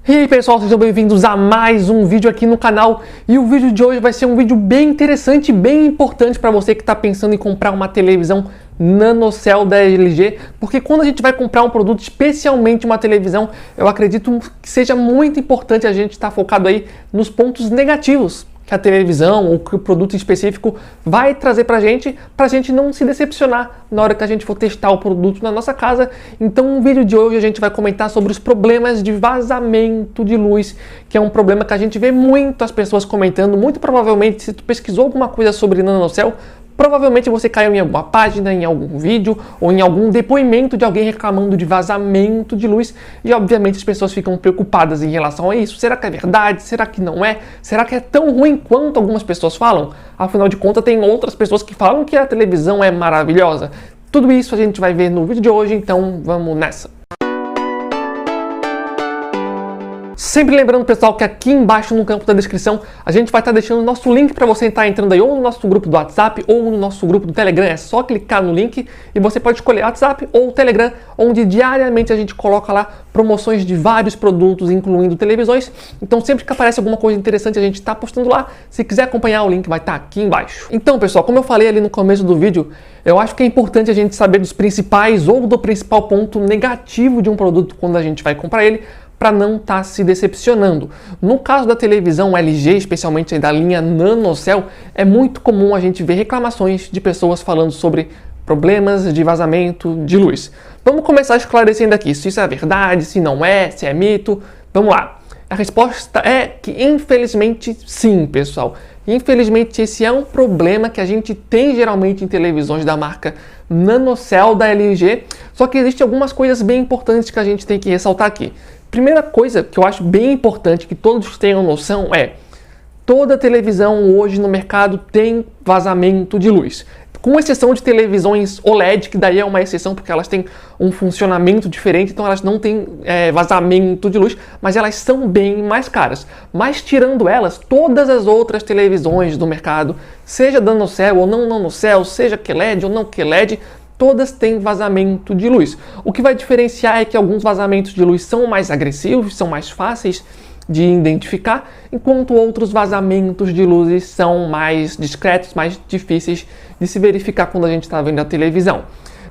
E aí pessoal, sejam bem-vindos a mais um vídeo aqui no canal. E o vídeo de hoje vai ser um vídeo bem interessante, bem importante para você que está pensando em comprar uma televisão NanoCell da LG, porque quando a gente vai comprar um produto, especialmente uma televisão, eu acredito que seja muito importante a gente estar focado aí nos pontos negativos que a televisão ou que o produto em específico vai trazer pra gente não se decepcionar na hora que a gente for testar o produto na nossa casa. Então no vídeo de hoje a gente vai comentar sobre os problemas de vazamento de luz, que é um problema que a gente vê muitas pessoas comentando. Muito provavelmente, se tu pesquisou alguma coisa sobre NanoCell, provavelmente você caiu em alguma página, em algum vídeo ou em algum depoimento de alguém reclamando de vazamento de luz e obviamente as pessoas ficam preocupadas em relação a isso. Será que é verdade? Será que não é? Será que é tão ruim quanto algumas pessoas falam? Afinal de contas, tem outras pessoas que falam que a televisão é maravilhosa. Tudo isso a gente vai ver no vídeo de hoje, então vamos nessa. Sempre lembrando, pessoal, que aqui embaixo no campo da descrição a gente vai estar deixando o nosso link para você estar entrando aí ou no nosso grupo do WhatsApp ou no nosso grupo do Telegram. É só clicar no link e você pode escolher WhatsApp ou Telegram, onde diariamente a gente coloca lá promoções de vários produtos, incluindo televisões. Então sempre que aparece alguma coisa interessante a gente está postando lá. Se quiser acompanhar, o link vai estar aqui embaixo. Então, pessoal, como eu falei ali no começo do vídeo, eu acho que é importante a gente saber dos principais ou do principal ponto negativo de um produto quando a gente vai comprar ele, para não estar se decepcionando. No caso da televisão LG, especialmente da linha NanoCell, é muito comum a gente ver reclamações de pessoas falando sobre problemas de vazamento de luz. Vamos começar esclarecendo aqui se isso é verdade, se não é, se é mito. Vamos lá. A resposta é que infelizmente sim, pessoal. Infelizmente esse é um problema que a gente tem geralmente em televisões da marca NanoCell da LG, só que existem algumas coisas bem importantes que a gente tem que ressaltar aqui. Primeira coisa que eu acho bem importante que todos tenham noção é: toda televisão hoje no mercado tem vazamento de luz. Com exceção de televisões OLED, que daí é uma exceção porque elas têm um funcionamento diferente, então elas não têm vazamento de luz, mas elas são bem mais caras. Mas tirando elas, todas as outras televisões do mercado, seja NanoCell ou não NanoCell, seja QLED ou não QLED, todas têm vazamento de luz. O que vai diferenciar é que alguns vazamentos de luz são mais agressivos, são mais fáceis de identificar, enquanto outros vazamentos de luzes são mais discretos, mais difíceis de se verificar quando a gente está vendo a televisão.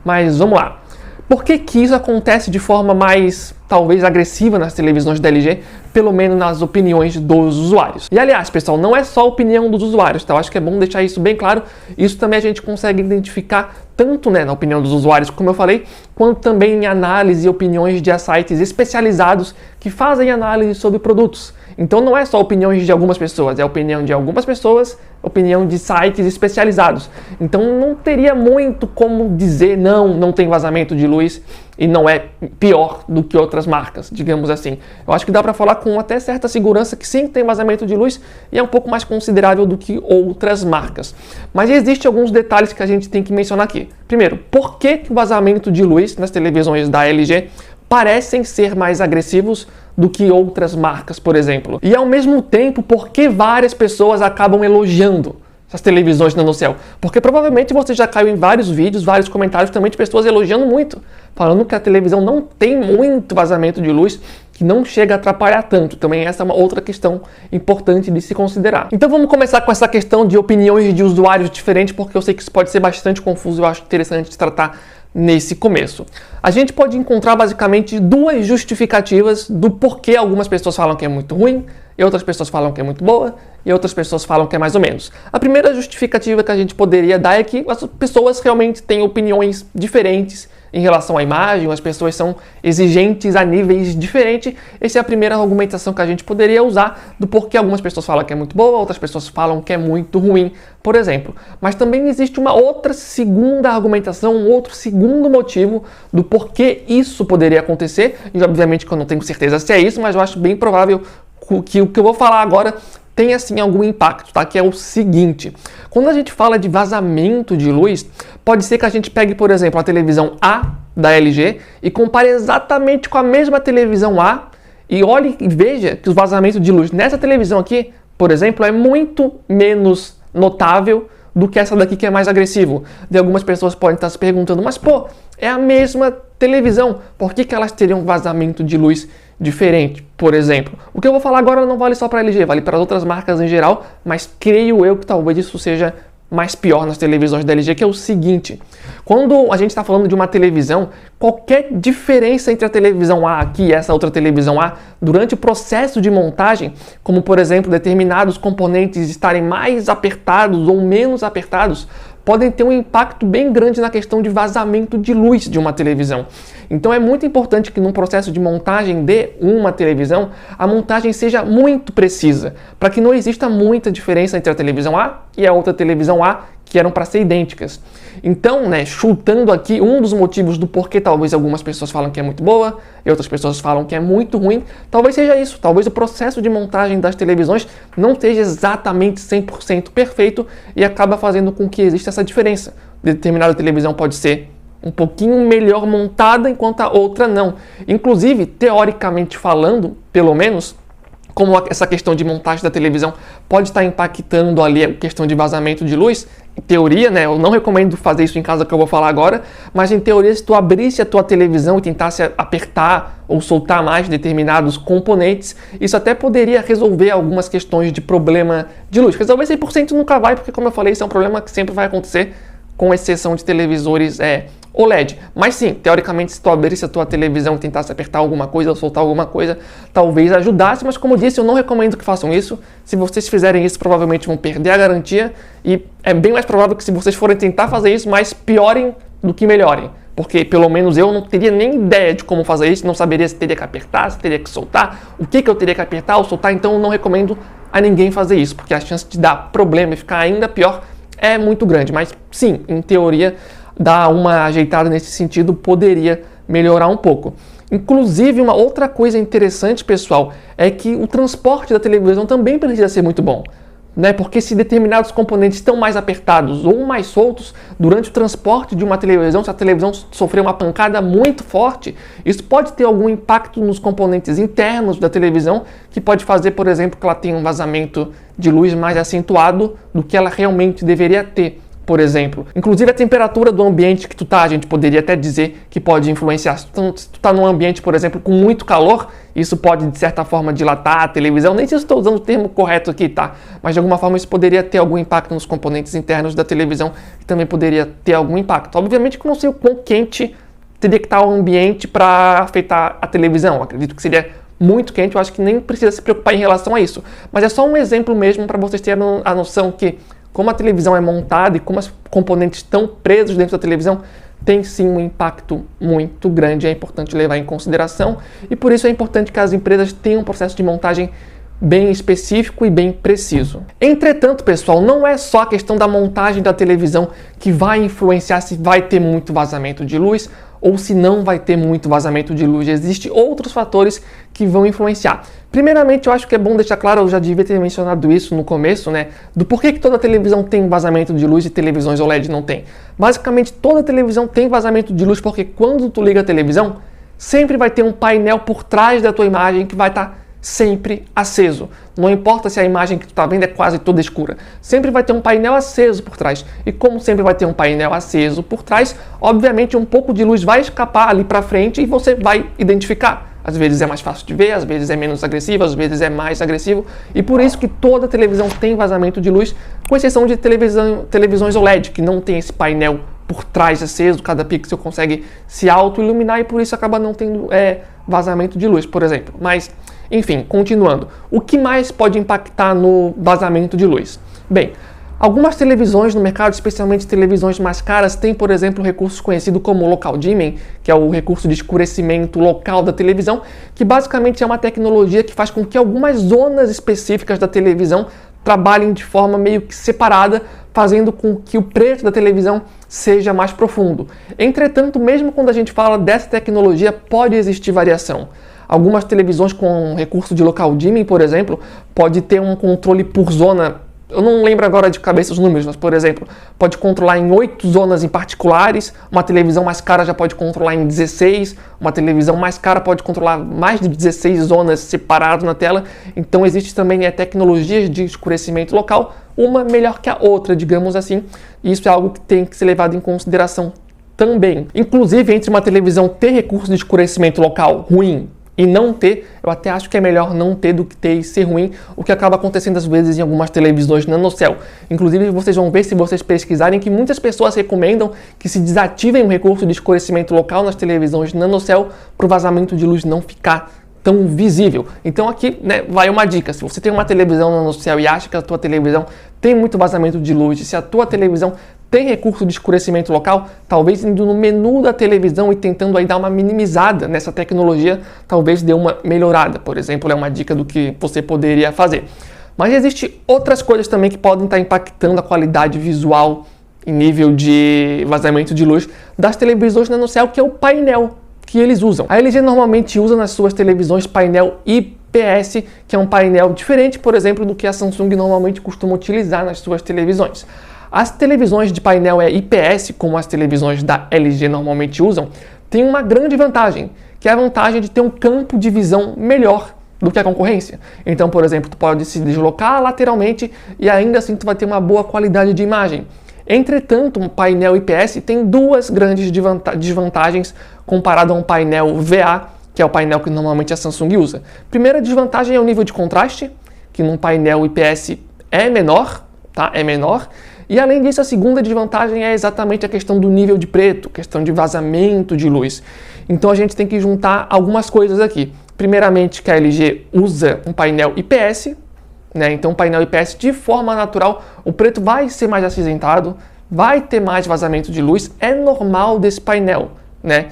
Mas vamos lá. Por que isso acontece de forma mais, talvez, agressiva nas televisões da LG, pelo menos nas opiniões dos usuários? E aliás, pessoal, não é só a opinião dos usuários, tá? Eu acho que é bom deixar isso bem claro. Isso também a gente consegue identificar tanto na opinião dos usuários, como eu falei, quanto também em análise e opiniões de sites especializados que fazem análise sobre produtos. Então não é só opiniões de algumas pessoas, é a opinião de algumas pessoas, opinião de sites especializados. Então não teria muito como dizer não tem vazamento de luz e não é pior do que outras marcas, digamos assim. Eu acho que dá para falar com até certa segurança que sim, tem vazamento de luz e é um pouco mais considerável do que outras marcas. Mas existem alguns detalhes que a gente tem que mencionar aqui. Primeiro, por que o vazamento de luz nas televisões da LG parecem ser mais agressivos do que outras marcas, por exemplo? E ao mesmo tempo, por que várias pessoas acabam elogiando essas televisões NanoCell? Porque provavelmente você já caiu em vários vídeos, vários comentários também de pessoas elogiando muito, falando que a televisão não tem muito vazamento de luz, que não chega a atrapalhar tanto. Também essa é uma outra questão importante de se considerar. Então vamos começar com essa questão de opiniões de usuários diferentes, porque eu sei que isso pode ser bastante confuso e eu acho interessante de tratar nesse começo. A gente pode encontrar basicamente duas justificativas do porquê algumas pessoas falam que é muito ruim e outras pessoas falam que é muito boa e outras pessoas falam que é mais ou menos. A primeira justificativa que a gente poderia dar é que as pessoas realmente têm opiniões diferentes em relação à imagem, as pessoas são exigentes a níveis diferentes. Essa é a primeira argumentação que a gente poderia usar do porquê algumas pessoas falam que é muito boa, outras pessoas falam que é muito ruim, por exemplo. Mas também existe uma outra segunda argumentação, um outro segundo motivo do porquê isso poderia acontecer, e obviamente que eu não tenho certeza se é isso, mas eu acho bem provável que o que eu vou falar agora tem assim algum impacto, tá? Que é o seguinte: quando a gente fala de vazamento de luz, pode ser que a gente pegue, por exemplo, a televisão A da LG e compare exatamente com a mesma televisão A e olhe e veja que os vazamentos de luz nessa televisão aqui, por exemplo, é muito menos notável do que essa daqui que é mais agressivo. E algumas pessoas podem estar se perguntando, mas pô, é a mesma televisão, por que elas teriam vazamento de luz diferente. Por exemplo, o que eu vou falar agora não vale só para a LG, vale para outras marcas em geral, mas creio eu que talvez isso seja mais pior nas televisões da LG, que é o seguinte: quando a gente está falando de uma televisão, qualquer diferença entre a televisão A aqui e essa outra televisão A, durante o processo de montagem, como por exemplo determinados componentes estarem mais apertados ou menos apertados, podem ter um impacto bem grande na questão de vazamento de luz de uma televisão. Então é muito importante que num processo de montagem de uma televisão, a montagem seja muito precisa, para que não exista muita diferença entre a televisão A e a outra televisão A, que eram para ser idênticas. Então, chutando aqui, um dos motivos do porquê talvez algumas pessoas falam que é muito boa e outras pessoas falam que é muito ruim, talvez seja isso. Talvez o processo de montagem das televisões não seja exatamente 100% perfeito e acaba fazendo com que exista essa diferença. Determinada televisão pode ser um pouquinho melhor montada, enquanto a outra não. Inclusive, teoricamente falando, pelo menos, como essa questão de montagem da televisão pode estar impactando ali a questão de vazamento de luz, em teoria, eu não recomendo fazer isso em casa, que eu vou falar agora, mas em teoria, se tu abrisse a tua televisão e tentasse apertar ou soltar mais determinados componentes, isso até poderia resolver algumas questões de problema de luz. Resolver 100% nunca vai, porque como eu falei, isso é um problema que sempre vai acontecer, com exceção de televisores OLED. Mas sim, teoricamente, se tu abrisse a tua televisão e tentasse apertar alguma coisa ou soltar alguma coisa, talvez ajudasse, mas como eu disse, eu não recomendo que façam isso. Se vocês fizerem isso, provavelmente vão perder a garantia e é bem mais provável que se vocês forem tentar fazer isso, mais piorem do que melhorem. Porque pelo menos eu não teria nem ideia de como fazer isso, não saberia se teria que apertar, se teria que soltar, o que eu teria que apertar ou soltar, então eu não recomendo a ninguém fazer isso, porque a chance de dar problema e ficar ainda pior é muito grande. Mas sim, em teoria, dar uma ajeitada nesse sentido poderia melhorar um pouco. Inclusive, uma outra coisa interessante, pessoal, é que o transporte da televisão também precisa ser muito bom, porque se determinados componentes estão mais apertados ou mais soltos durante o transporte de uma televisão, se a televisão sofrer uma pancada muito forte, isso pode ter algum impacto nos componentes internos da televisão, que pode fazer, por exemplo, que ela tenha um vazamento de luz mais acentuado do que ela realmente deveria ter. Por exemplo, inclusive a temperatura do ambiente que tu tá, a gente poderia até dizer que pode influenciar. Se tu tá num ambiente, por exemplo, com muito calor, isso pode, de certa forma, dilatar a televisão. Nem sei se estou usando o termo correto aqui, tá? Mas, de alguma forma, isso poderia ter algum impacto nos componentes internos da televisão, que também poderia ter algum impacto. Obviamente que eu não sei o quão quente teria que estar o ambiente para afetar a televisão. Eu acredito que seria muito quente, eu acho que nem precisa se preocupar em relação a isso. Mas é só um exemplo mesmo para vocês terem a noção que, como a televisão é montada e como os componentes estão presos dentro da televisão, tem sim um impacto muito grande, é importante levar em consideração e por isso é importante que as empresas tenham um processo de montagem bem específico e bem preciso. Entretanto, pessoal, não é só a questão da montagem da televisão que vai influenciar se vai ter muito vazamento de luz ou se não vai ter muito vazamento de luz. Existem outros fatores que vão influenciar. Primeiramente, eu acho que é bom deixar claro, eu já devia ter mencionado isso no começo, do porquê que toda televisão tem vazamento de luz e televisões OLED não tem. Basicamente, toda televisão tem vazamento de luz porque quando tu liga a televisão, sempre vai ter um painel por trás da tua imagem que vai estar sempre aceso. Não importa se a imagem que tu está vendo é quase toda escura. Sempre vai ter um painel aceso por trás. E como sempre vai ter um painel aceso por trás, obviamente um pouco de luz vai escapar ali para frente e você vai identificar. Às vezes é mais fácil de ver, às vezes é menos agressivo, às vezes é mais agressivo. E por isso que toda televisão tem vazamento de luz, com exceção de televisões OLED, que não tem esse painel por trás aceso, cada pixel consegue se auto-iluminar e por isso acaba não tendo vazamento de luz, por exemplo. Mas, enfim, continuando. O que mais pode impactar no vazamento de luz? Bem, algumas televisões no mercado, especialmente televisões mais caras, têm, por exemplo, um recurso conhecido como local dimming, que é o recurso de escurecimento local da televisão, que basicamente é uma tecnologia que faz com que algumas zonas específicas da televisão trabalhem de forma meio que separada, fazendo com que o preto da televisão seja mais profundo. Entretanto, mesmo quando a gente fala dessa tecnologia, pode existir variação. Algumas televisões com recurso de local dimming, por exemplo, pode ter um controle por zona. Eu não lembro agora de cabeça os números, mas, por exemplo, pode controlar em 8 zonas em particulares, uma televisão mais cara já pode controlar em 16, uma televisão mais cara pode controlar mais de 16 zonas separadas na tela. Então, existe também tecnologias de escurecimento local, uma melhor que a outra, digamos assim, e isso é algo que tem que ser levado em consideração também. Inclusive, entre uma televisão ter recurso de escurecimento local ruim e não ter, eu até acho que é melhor não ter do que ter e ser ruim, o que acaba acontecendo às vezes em algumas televisões nanocell. Inclusive, vocês vão ver, se vocês pesquisarem, que muitas pessoas recomendam que se desativem o recurso de escurecimento local nas televisões nanocell para o vazamento de luz não ficar tão visível. Então aqui, né, vai uma dica. Se você tem uma televisão nanocell e acha que a tua televisão tem muito vazamento de luz, e se a tua televisão tem recurso de escurecimento local, talvez indo no menu da televisão e tentando aí dar uma minimizada nessa tecnologia, talvez dê uma melhorada. Por exemplo, é uma dica do que você poderia fazer. Mas existem outras coisas também que podem estar impactando a qualidade visual em nível de vazamento de luz das televisões nanocell, que é o painel que eles usam. A LG normalmente usa nas suas televisões painel IPS, que é um painel diferente, por exemplo, do que a Samsung normalmente costuma utilizar nas suas televisões. As televisões de painel IPS, como as televisões da LG normalmente usam, têm uma grande vantagem, que é a vantagem de ter um campo de visão melhor do que a concorrência. Então, por exemplo, tu pode se deslocar lateralmente e ainda assim tu vai ter uma boa qualidade de imagem. Entretanto, um painel IPS tem duas grandes desvantagens comparado a um painel VA, que é o painel que normalmente a Samsung usa. Primeira desvantagem é o nível de contraste, que num painel IPS é menor, tá? É menor. E além disso, a segunda desvantagem é exatamente a questão do nível de preto, questão de vazamento de luz. Então a gente tem que juntar algumas coisas aqui. Primeiramente, que a LG usa um painel IPS, né? Então o painel IPS, de forma natural, o preto vai ser mais acinzentado, vai ter mais vazamento de luz, é normal desse painel, né?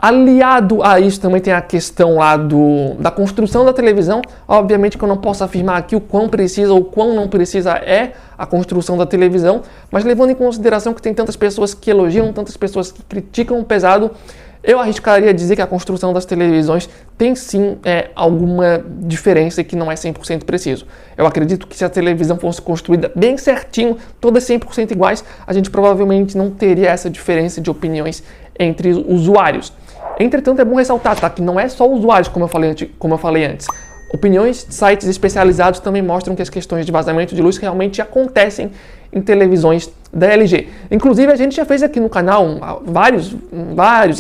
Aliado a isso também tem a questão lá da construção da televisão. Obviamente que eu não posso afirmar aqui o quão precisa ou quão não precisa é a construção da televisão, mas levando em consideração que tem tantas pessoas que elogiam, tantas pessoas que criticam o pesado, eu arriscaria dizer que a construção das televisões tem sim alguma diferença e que não é 100% preciso. Eu acredito que se a televisão fosse construída bem certinho, todas 100% iguais, a gente provavelmente não teria essa diferença de opiniões entre usuários. Entretanto, é bom ressaltar, tá, que não é só usuários, como eu falei antes. Opiniões de sites especializados também mostram que as questões de vazamento de luz realmente acontecem em televisões da LG. Inclusive, a gente já fez aqui no canal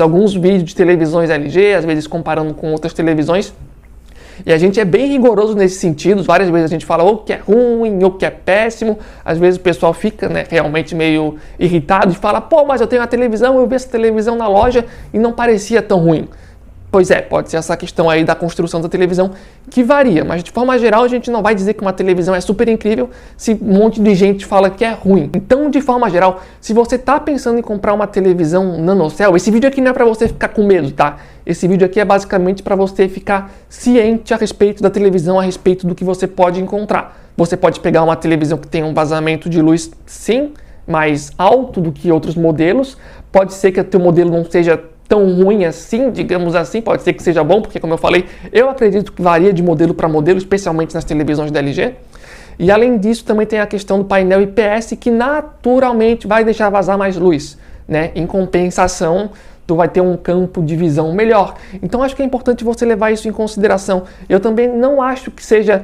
alguns vídeos de televisões LG, às vezes comparando com outras televisões. E a gente é bem rigoroso nesse sentido. Várias vezes a gente fala ou que é ruim ou que é péssimo. Às vezes o pessoal fica, né, realmente meio irritado e fala: pô, mas eu tenho uma televisão, eu vi essa televisão na loja e não parecia tão ruim. Pois é, pode ser essa questão aí da construção da televisão que varia, mas de forma geral a gente não vai dizer que uma televisão é super incrível se um monte de gente fala que é ruim. Então, de forma geral, se você está pensando em comprar uma televisão nanocell, esse vídeo aqui não é para você ficar com medo, tá? Esse vídeo aqui é basicamente para você ficar ciente a respeito da televisão, a respeito do que você pode encontrar. Você pode pegar uma televisão que tem um vazamento de luz, sim, mais alto do que outros modelos. Pode ser que o teu modelo não seja tão ruim assim, digamos assim, pode ser que seja bom, porque como eu falei, eu acredito que varia de modelo para modelo, especialmente nas televisões da LG. E além disso, também tem a questão do painel IPS, que naturalmente vai deixar vazar mais luz, né? Em compensação, tu vai ter um campo de visão melhor. Então acho que é importante você levar isso em consideração. Eu também não acho que seja,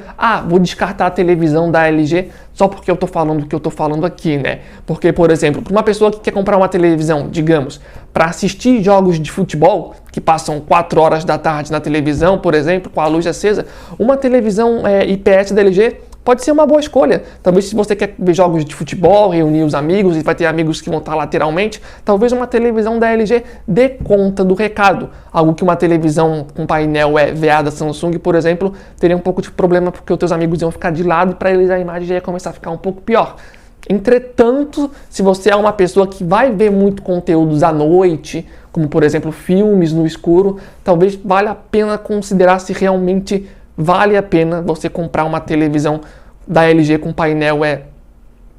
vou descartar a televisão da LG só porque eu tô falando o que eu tô falando aqui, né? Porque, por exemplo, para uma pessoa que quer comprar uma televisão, digamos, para assistir jogos de futebol, que passam 4 horas da tarde na televisão, por exemplo, com a luz acesa, uma televisão IPS da LG pode ser uma boa escolha. Talvez se você quer ver jogos de futebol, reunir os amigos e vai ter amigos que vão estar lateralmente, talvez uma televisão da LG dê conta do recado. Algo que uma televisão com painel VA da Samsung, por exemplo, teria um pouco de problema porque os teus amigos iam ficar de lado e para eles a imagem já ia começar a ficar um pouco pior. Entretanto, se você é uma pessoa que vai ver muito conteúdos à noite, como por exemplo filmes no escuro, talvez valha a pena considerar se realmente vale a pena você comprar uma televisão da LG com painel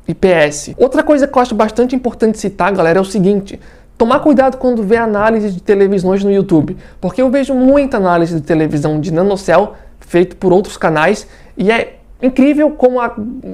IPS. Outra coisa que eu acho bastante importante citar, galera, é o seguinte: tomar cuidado quando vê análise de televisões no YouTube, porque eu vejo muita análise de televisão de nanocell feito por outros canais e é incrível como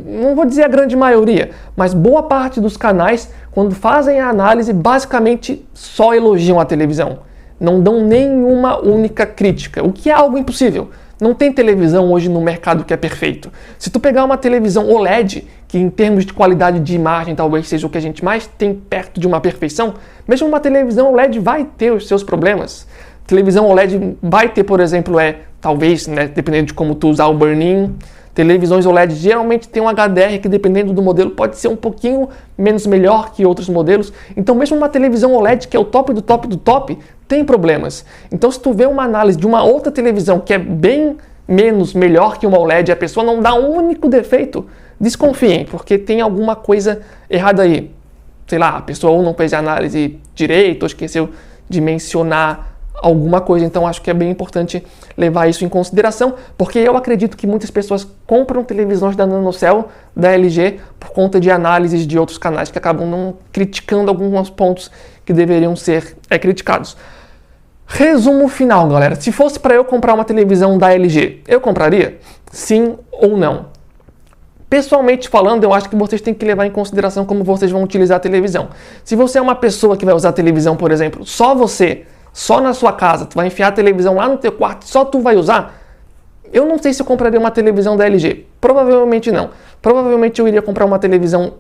não vou dizer a grande maioria, mas boa parte dos canais, quando fazem a análise, basicamente só elogiam a televisão. Não dão nenhuma única crítica, o que é algo impossível. Não tem televisão hoje no mercado que é perfeito. Se tu pegar uma televisão OLED, que em termos de qualidade de imagem talvez seja o que a gente mais tem perto de uma perfeição, mesmo uma televisão OLED vai ter os seus problemas. Televisão OLED vai ter, por exemplo, talvez, né, dependendo de como tu usar o burn-in. Televisões OLED geralmente tem um HDR que, dependendo do modelo, pode ser um pouquinho menos melhor que outros modelos. Então, mesmo uma televisão OLED, que é o top do top do top, tem problemas. Então, se tu vê uma análise de uma outra televisão que é bem menos melhor que uma OLED e a pessoa não dá um único defeito, desconfiem, porque tem alguma coisa errada aí. Sei lá, a pessoa ou não fez a análise direito, ou esqueceu de mencionar alguma coisa. Então acho que é bem importante levar isso em consideração, porque eu acredito que muitas pessoas compram televisões da NanoCell, da LG, por conta de análises de outros canais que acabam não criticando alguns pontos que deveriam ser criticados. Resumo final, galera. Se fosse para eu comprar uma televisão da LG, eu compraria? Sim ou não? Pessoalmente falando, eu acho que vocês têm que levar em consideração como vocês vão utilizar a televisão. Se você é uma pessoa que vai usar a televisão, por exemplo, só na sua casa, tu vai enfiar a televisão lá no teu quarto, só tu vai usar, eu não sei se eu compraria uma televisão da LG. Provavelmente não. Provavelmente eu iria comprar uma televisão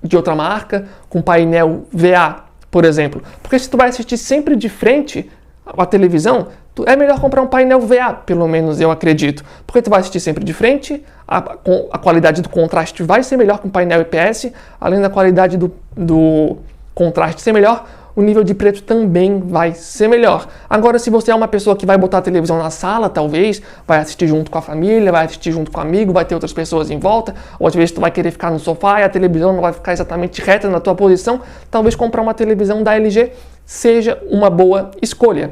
de outra marca, com painel VA, por exemplo. Porque se tu vai assistir sempre de frente a televisão, é melhor comprar um painel VA, pelo menos eu acredito. Porque tu vai assistir sempre de frente, a qualidade do contraste vai ser melhor que um painel IPS, além da qualidade do contraste ser melhor, o nível de preto também vai ser melhor. Agora, se você é uma pessoa que vai botar a televisão na sala, talvez, vai assistir junto com a família, vai assistir junto com o amigo, vai ter outras pessoas em volta, ou às vezes tu vai querer ficar no sofá e a televisão não vai ficar exatamente reta na tua posição, talvez comprar uma televisão da LG seja uma boa escolha.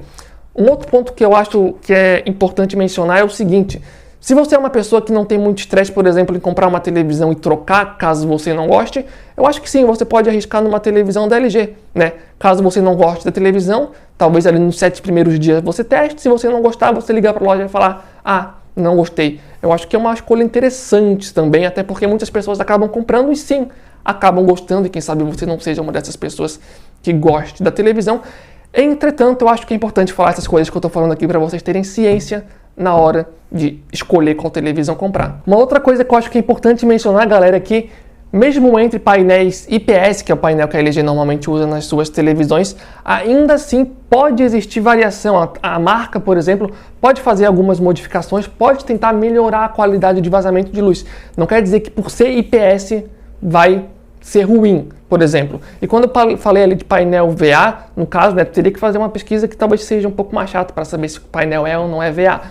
Um outro ponto que eu acho que é importante mencionar é o seguinte: se você é uma pessoa que não tem muito estresse, por exemplo, em comprar uma televisão e trocar, caso você não goste, eu acho que sim, você pode arriscar numa televisão da LG, né? Caso você não goste da televisão, talvez ali nos 7 primeiros dias você teste, se você não gostar, você ligar para a loja e falar, não gostei. Eu acho que é uma escolha interessante também, até porque muitas pessoas acabam comprando e sim, acabam gostando, e quem sabe você não seja uma dessas pessoas que goste da televisão. Entretanto, eu acho que é importante falar essas coisas que eu estou falando aqui para vocês terem ciência na hora de escolher qual televisão comprar. Uma outra coisa que eu acho que é importante mencionar, galera, é que mesmo entre painéis IPS, que é o painel que a LG normalmente usa nas suas televisões, ainda assim pode existir variação. A marca, por exemplo, pode fazer algumas modificações, pode tentar melhorar a qualidade de vazamento de luz. Não quer dizer que por ser IPS vai ser ruim, por exemplo. E quando eu falei ali de painel VA, no caso, né, teria que fazer uma pesquisa que talvez seja um pouco mais chata para saber se o painel é ou não é VA.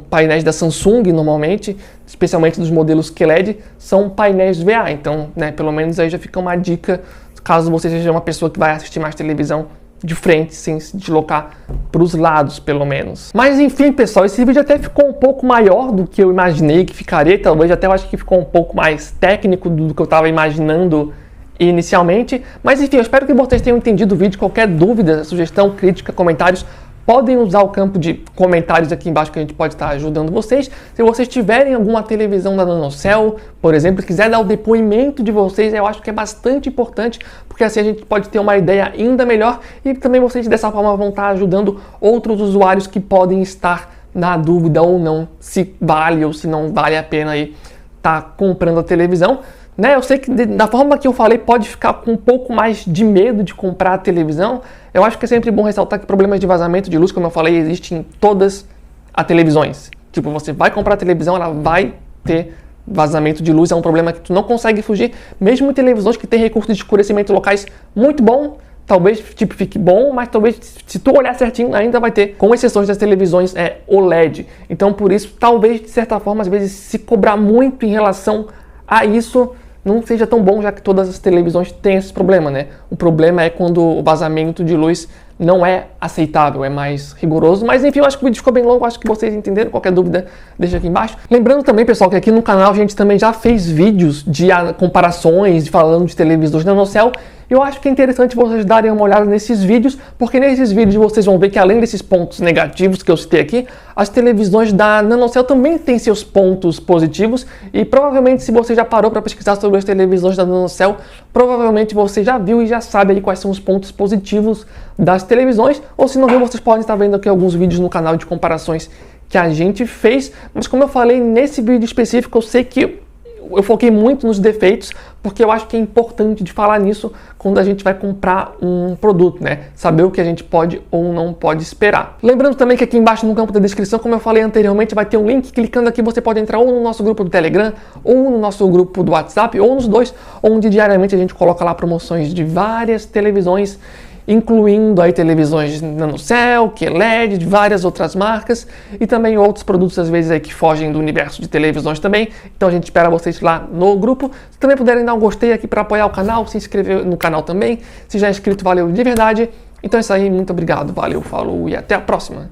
Painéis da Samsung, normalmente, especialmente dos modelos QLED, são painéis VA. Então, né, pelo menos aí já fica uma dica, caso você seja uma pessoa que vai assistir mais televisão de frente, sem se deslocar para os lados, pelo menos. Mas enfim, pessoal, esse vídeo até ficou um pouco maior do que eu imaginei que ficaria, talvez até eu acho que ficou um pouco mais técnico do que eu estava imaginando inicialmente, mas enfim, eu espero que vocês tenham entendido o vídeo. Qualquer dúvida, sugestão, crítica, comentários, podem usar o campo de comentários aqui embaixo que a gente pode estar ajudando vocês. Se vocês tiverem alguma televisão da NanoCell, por exemplo, quiser dar o depoimento de vocês, eu acho que é bastante importante, porque assim a gente pode ter uma ideia ainda melhor e também vocês dessa forma vão estar ajudando outros usuários que podem estar na dúvida ou não se vale ou se não vale a pena aí estar comprando a televisão. Né, eu sei que da forma que eu falei pode ficar com um pouco mais de medo de comprar a televisão. Eu acho que é sempre bom ressaltar que problemas de vazamento de luz, como eu falei, existem em todas as televisões. Tipo, você vai comprar a televisão, ela vai ter vazamento de luz, é um problema que tu não consegue fugir, mesmo em televisões que tem recursos de escurecimento locais muito bom. Talvez tipo, fique bom, mas talvez se tu olhar certinho ainda vai ter, com exceções das televisões OLED. Então por isso, talvez de certa forma, às vezes se cobrar muito em relação a isso não seja tão bom, já que todas as televisões têm esse problema, né? O problema é quando o vazamento de luz não é aceitável, é mais rigoroso. Mas enfim, eu acho que o vídeo ficou bem longo, acho que vocês entenderam. Qualquer dúvida, deixa aqui embaixo. Lembrando também, pessoal, que aqui no canal a gente também já fez vídeos de comparações, falando de televisores da NanoCell. Eu acho que é interessante vocês darem uma olhada nesses vídeos, porque nesses vídeos vocês vão ver que além desses pontos negativos que eu citei aqui, as televisões da NanoCell também têm seus pontos positivos, e provavelmente se você já parou para pesquisar sobre as televisões da NanoCell, provavelmente você já viu e já sabe ali quais são os pontos positivos das televisões, ou se não viu, vocês podem estar vendo aqui alguns vídeos no canal de comparações que a gente fez, mas como eu falei nesse vídeo específico, eu sei que eu foquei muito nos defeitos, porque eu acho que é importante de falar nisso quando a gente vai comprar um produto, né? Saber o que a gente pode ou não pode esperar. Lembrando também que aqui embaixo no campo da descrição, como eu falei anteriormente, vai ter um link. Clicando aqui você pode entrar ou no nosso grupo do Telegram, ou no nosso grupo do WhatsApp, ou nos dois, onde diariamente a gente coloca lá promoções de várias televisões, incluindo aí televisões NanoCell, QLED, de várias outras marcas e também outros produtos às vezes aí que fogem do universo de televisões também. Então a gente espera vocês lá no grupo. Se também puderem dar um gostei aqui para apoiar o canal, se inscrever no canal também. Se já é inscrito, valeu de verdade. Então é isso aí, muito obrigado, valeu, falou e até a próxima.